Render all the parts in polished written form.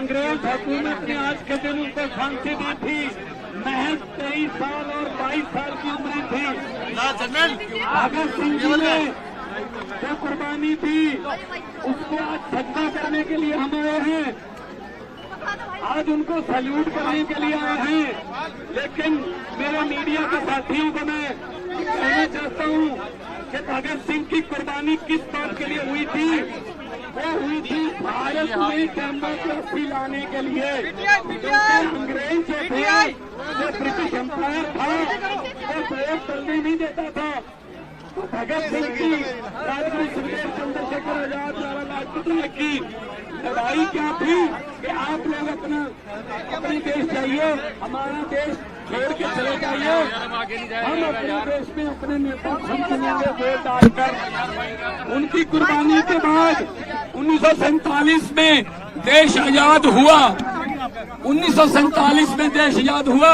अंग्रेज हुकूमत ने आज के दिन उनको फांसी दी थी। महज 23 साल और 22 साल की उम्र थी। भगत सिंह जी ने जो कुर्बानी थी उसको आज सजदा करने के लिए हम आए हैं, आज उनको सैल्यूट करने के लिए आए हैं। लेकिन मेरे मीडिया के साथियों को मैं कहना चाहता हूं कि भगत सिंह की कुर्बानी किस बात के लिए हुई थी? वो हुई थी भारत में डेमोक्रेसी लाने के लिए। अंग्रेज जो थे, जो ब्रिटिश एम्पायर था, वो वोट चलने नहीं देता था। तो भगत सिंह की, राजगुरु सुखदेव चंद्रशेखर आजाद, लाला लाजपत राय की लड़ाई क्या थी कि आप लोग अपने देश जाइए, हमारा देश छोड़ के चले जाइए, हम अपने देश में अपने नेता खुद चुनेंगे वोट डालकर। उनकी कुर्बानी के बाद 1947 में देश आजाद हुआ। 1947 में देश आजाद हुआ,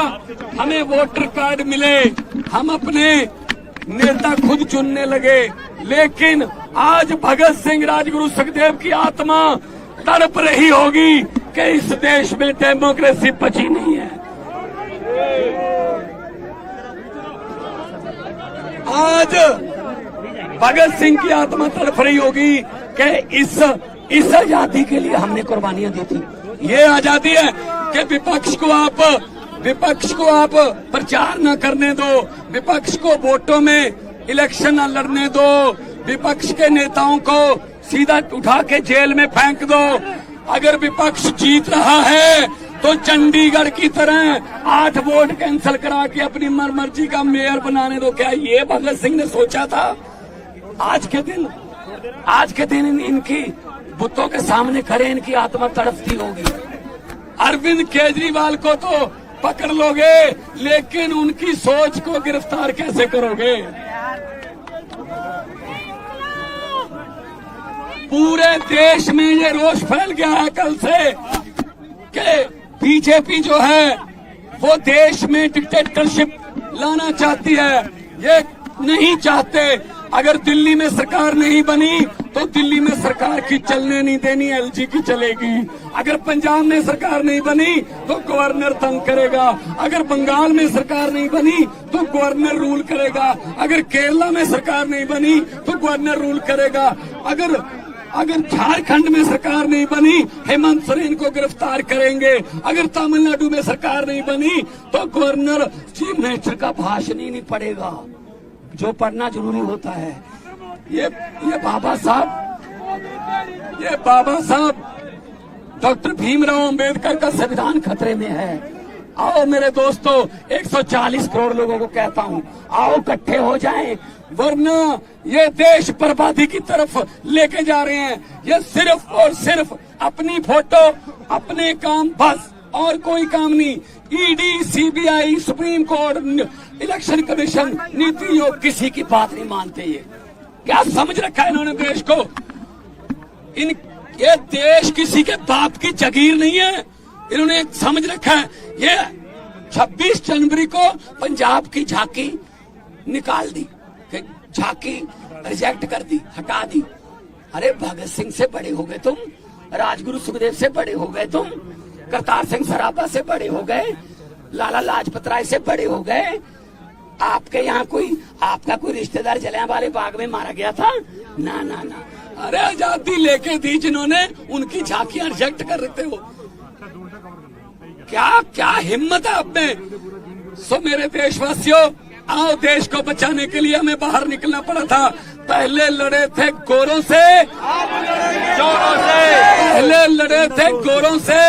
हमें वोटर कार्ड मिले, हम अपने नेता खुद चुनने लगे। लेकिन आज भगत सिंह, राजगुरु सुखदेव की आत्मा तड़प रही होगी कि इस देश में डेमोक्रेसी बची नहीं है। आज भगत सिंह की आत्मा तड़प रही होगी कि इस आजादी के लिए हमने कुर्बानियां दी थी। ये आजादी है कि विपक्ष को आप प्रचार न करने दो, विपक्ष को वोटों में इलेक्शन न लड़ने दो, विपक्ष के नेताओं को सीधा उठा के जेल में फेंक दो। अगर विपक्ष जीत रहा है तो चंडीगढ़ की तरह 8 वोट कैंसिल करा के अपनी मर्जी का मेयर बनाने दो। क्या ये भगत सिंह ने सोचा था? आज के दिन इनकी बुतों के सामने खड़े इनकी आत्मा तड़पती होगी। अरविंद केजरीवाल को तो पकड़ लोगे, लेकिन उनकी सोच को गिरफ्तार कैसे करोगे? पूरे देश में ये रोष फैल गया है कल से कि बीजेपी जो है वो देश में डिक्टेटरशिप लाना चाहती है। ये नहीं चाहते। अगर दिल्ली में सरकार नहीं बनी तो दिल्ली में सरकार की चलने नहीं देनी, एलजी की चलेगी। अगर पंजाब में सरकार नहीं बनी तो गवर्नर तंग करेगा। अगर बंगाल में सरकार नहीं बनी तो गवर्नर रूल करेगा। अगर केरला में सरकार नहीं बनी तो गवर्नर रूल करेगा। अगर झारखंड में सरकार नहीं बनी, हेमंत सोरेन को गिरफ्तार करेंगे। अगर तमिलनाडु में सरकार नहीं बनी तो गवर्नर चीफ मिनिस्टर का भाषण ही नहीं पड़ेगा, जो पढ़ना जरूरी होता है। ये बाबा साहब डॉक्टर भीमराव अंबेडकर का संविधान खतरे में है। आओ मेरे दोस्तों, 140 करोड़ लोगों को कहता हूँ, आओ इकट्ठे हो जाएं, वरना ये देश बर्बादी की तरफ लेके जा रहे हैं। ये सिर्फ और सिर्फ अपनी फोटो, अपने काम, बस और कोई काम नहीं। ED, CBI, supreme court, election commission, NITI Aayog किसी की बात नहीं मानते। ये क्या समझ रखा है इन्होंने देश को? ये देश किसी के बाप की जागीर नहीं है। इन्होंने समझ रखा है ये 26 जनवरी को पंजाब की झांकी निकाल दी, झांकी रिजेक्ट कर दी, हटा दी। अरे भगत सिंह से बड़े हो गए तुम, राजगुरु सुखदेव से बड़े हो गए तुम, करतार सिंह सराभा से बड़े हो गए, लाला लाजपत राय से बड़े हो गए। आपके यहाँ आपका कोई रिश्तेदार जलियांवाले बाग में मारा गया था? ना ना ना। अरे आजादी लेके दी जिन्होंने, उनकी झांकियां रिजेक्ट कर रहे थे वो। क्या हिम्मत है आप में? सो मेरे देशवासियों, आओ, देश को बचाने के लिए हमें बाहर निकलना पड़ा था। पहले लड़े थे गोरों से, चोरों से, पहले लड़े थे गोरों से,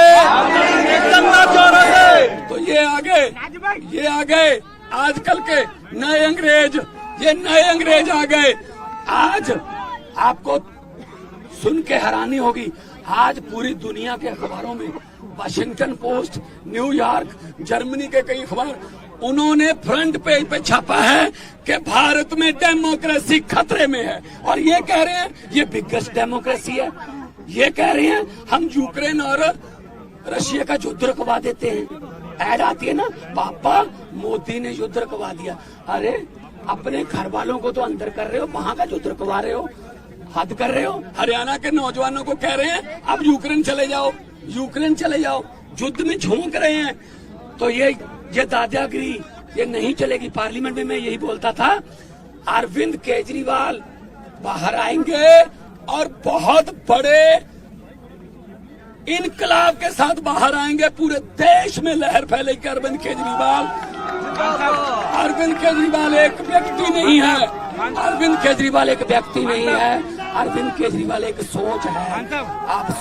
चोरों से, तो ये आ गए आजकल के नए अंग्रेज। ये नए अंग्रेज आ गए। आज आपको सुन के हैरानी होगी, आज पूरी दुनिया के अखबारों में, वाशिंगटन पोस्ट, न्यूयॉर्क, जर्मनी के कई अखबार, उन्होंने फ्रंट पेज पे छापा है कि भारत में डेमोक्रेसी खतरे में है। और ये कह रहे हैं ये बिगेस्ट डेमोक्रेसी है। ये कह रहे हैं हम यूक्रेन और रशिया का युद्ध रुकवा देते हैं। ऐड आती है ना, पापा मोदी ने युद्ध रुकवा दिया। अरे अपने घर वालों को तो अंदर कर रहे हो, वहां का युद्ध रुकवा रहे हो, हद कर रहे हो। हरियाणा के नौजवानों को कह रहे हैं अब यूक्रेन चले जाओ। यूक्रेन चले जाओ, युद्ध में झोंक रहे हैं। तो ये दादागिरी ये नहीं चलेगी। पार्लियामेंट में मैं यही बोलता था, अरविंद केजरीवाल बाहर आएंगे और बहुत बड़े इनकलाब के साथ बाहर आएंगे। पूरे देश में लहर फैलेगी। अरविंद केजरीवाल एक व्यक्ति नहीं है। अरविंद केजरीवाल एक व्यक्ति नहीं है। अरविंद केजरीवाल एक सोच है। आप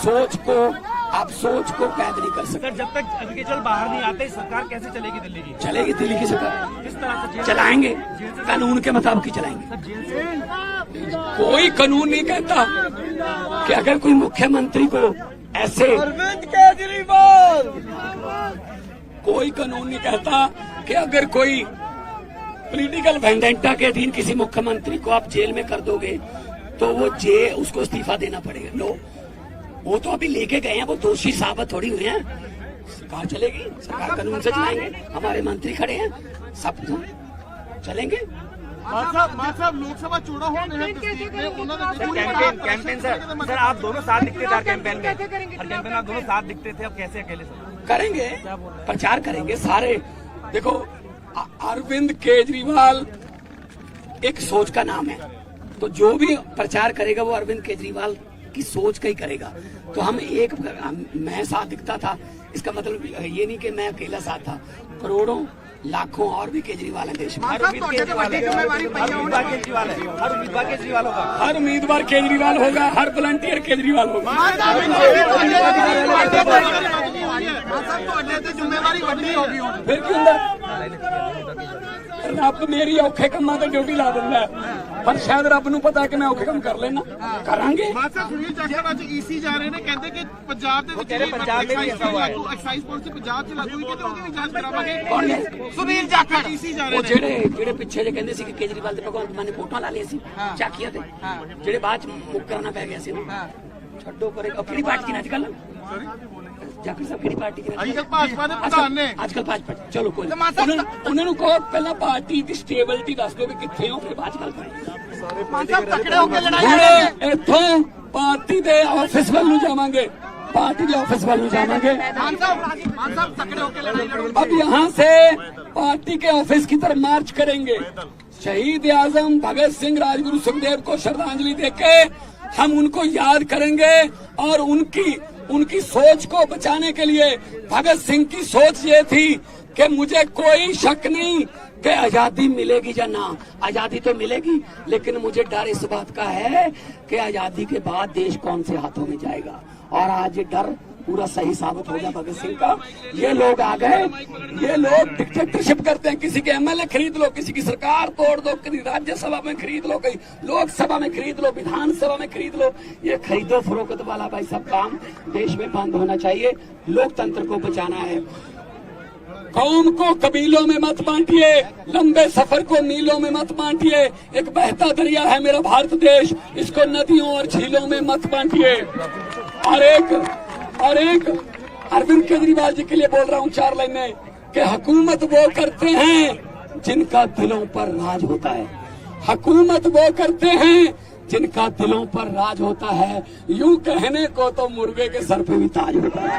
सोच को कैद नहीं कर सकते। जब तक केजरीवाल बाहर नहीं आते सरकार कैसे चलेगी दिल्ली की? चलेगी दिल्ली की सरकार। किस तरह से चलाएंगे? कानून के मुताबिक ही चलाएंगे। कोई कानून नहीं कहता कि अगर कोई मुख्यमंत्री को ऐसे, अरविंद केजरीवाल कोई कानून नहीं कहता कि अगर कोई पॉलिटिकल वेंडेंटा के अधीन किसी मुख्यमंत्री को आप जेल में कर दोगे तो वो उसको इस्तीफा देना पड़ेगा। लो, वो तो अभी लेके गए हैं, वो दोषी साबित थोड़ी हुए हैं। सरकार चलेगी, सरकार कानून से चलाएंगे। हमारे मंत्री खड़े हैं, सब चलेंगे। लोकसभा चुनाव कैंपेन सर आप दोनों साथ दिखते थे कैंपेन में, हर कैंपेन आप दोनों साथ दिखते थे, अब कैसे अकेले सर? करेंगे, प्रचार करेंगे सारे। देखो, अरविंद केजरीवाल एक सोच का नाम है, तो जो भी प्रचार करेगा वो अरविंद केजरीवाल की सोच का ही करेगा। तो मैं साथ दिखता था, इसका मतलब ये नहीं कि मैं अकेला साथ था। करोड़ों लाखों और भी केजरीवाल है देश में। हर उम्मीदवार केजरीवाल होगा, हर उम्मीदवार केजरीवाल होगा, हर वॉलंटियर केजरीवाल होगा। फिर क्यों रब मेरी औखे कम्मा ते ड्यूटी ला दिंदा है, पर शायद रब नूं पता है कि मैं औखे कम कर लेना। करांगे। सुनील जाखड़ ਅੱਜ ईसी जा रहे ਨੇ, ਕਹਿੰਦੇ ਕਿ ਪੰਜਾਬ ਦੇ ਵਿੱਚ ਐਕਸਾਈਜ਼ ਪਾਲਿਸੀ ਪੰਜਾਬ 'ਚ ਲਾਗੂ ਹੋਈ ਤੇ ਉਹਦੀ ਵੀ ਜਾਂਚ ਕਰਾਵਾਂਗੇ। ਕੌਣ ਨੇ? ਸੁਨੀਲ ਜਾਖੜ ईसी ਜਾ ਰਹੇ ਉਹ ਨੇ, ਜਿਹੜੇ ਪਿੱਛੇ ਜੇ ਕਹਿੰਦੇ ਸੀ ਕਿ ਕੇਜਰੀਵਾਲ ਤੇ ਭਗਵੰਤ ਮਾਨ ਨੇ ਫੋਟੋਆਂ ਲਾ ਲਈਆਂ ਸੀ ਚਾਕੀਆਂ ਤੇ, ਜਿਹੜੇ ਬਾਅਦ ਚ ਮੁੱਕਰਨਾ ਪੈ ਗਿਆ ਸੀ ਨਾ। ਛੱਡੋ ਪਰੇ। ਕਿਹੜੀ ਪਾਰਟੀ ਨੇ ਅੱਜ ਕੱਲ? ਜਾਖੜ ਸਾਹਿਬ ਕਿਹੜੀ ਪਾਰਟੀ ਦੇ? ਅੱਜ ਕੱਲ ਭਾਜਪਾ ਦੇ ਪ੍ਰਧਾਨ ਨੇ। ਅੱਜ ਕੱਲ ਭਾਜਪਾ। ਚਲੋ ਕੋਈ ਉਹਨਾਂ ਨੂੰ ਕਹੋ ਪਹਿਲਾਂ ਪਾਰਟੀ ਦੀ ਸਟੇਬਿਲਿਟੀ ਦੱਸ ਦਿਓ ਵੀ ਕਿੱਥੇ ਹੋ, ਫਿਰ ਬਾਅਦ ਚ ਗੱਲ ਕਰਾਂਗੇ। ਮਾਨ ਸਾਹਿਬ ਤਕੜੇ ਹੋ ਕੇ ਲੜਾਈ ਲੜਾਂਗੇ। ਇੱਥੋਂ ਪਾਰਟੀ ਦੇ ਆਫਿਸ ਵੱਲ ਨੂੰ ਜਾਵਾਂਗੇ, पार्टी के ऑफिस वालों जाएंगे। मान साहब तकड़े होकर लड़ाई लड़ोगे। अब यहाँ से पार्टी के ऑफिस की तरफ मार्च करेंगे। शहीद आजम भगत सिंह, राजगुरु सुखदेव को श्रद्धांजलि देके हम उनको याद करेंगे और उनकी सोच को बचाने के लिए। भगत सिंह की सोच ये थी कि मुझे कोई शक नहीं कि आजादी मिलेगी या ना, आजादी तो मिलेगी, लेकिन मुझे डर इस बात का है कि आजादी के बाद देश कौन से हाथों में जाएगा। और आज ये डर पूरा सही साबित हो गया भगत सिंह का। ये लोग आ गए, ये लोग डिक्टेटरशिप करते हैं। किसी के एमएलए खरीद लो, किसी की सरकार तोड़ दो, किसी राज्यसभा में खरीद लो, कहीं लोकसभा में खरीद लो, विधानसभा में खरीद लो। ये खरीदो फरोख्त वाला भाई सब काम देश में बंद होना चाहिए। लोकतंत्र को बचाना है। कौम को कबीलों में मत बांटिए, लंबे सफर को मीलों में मत बांटिए। एक बहता दरिया है मेरा भारत देश, इसको नदियों और झीलों में मत बांटिए। और एक अरविंद केजरीवाल जी के लिए बोल रहा हूँ 4 लाइनें कि हुकूमत वो करते हैं जिनका दिलों पर राज होता है। हुकूमत वो करते हैं जिनका दिलों पर राज होता है। यूं कहने को तो मुर्गे के सर पे भी ताज होता है।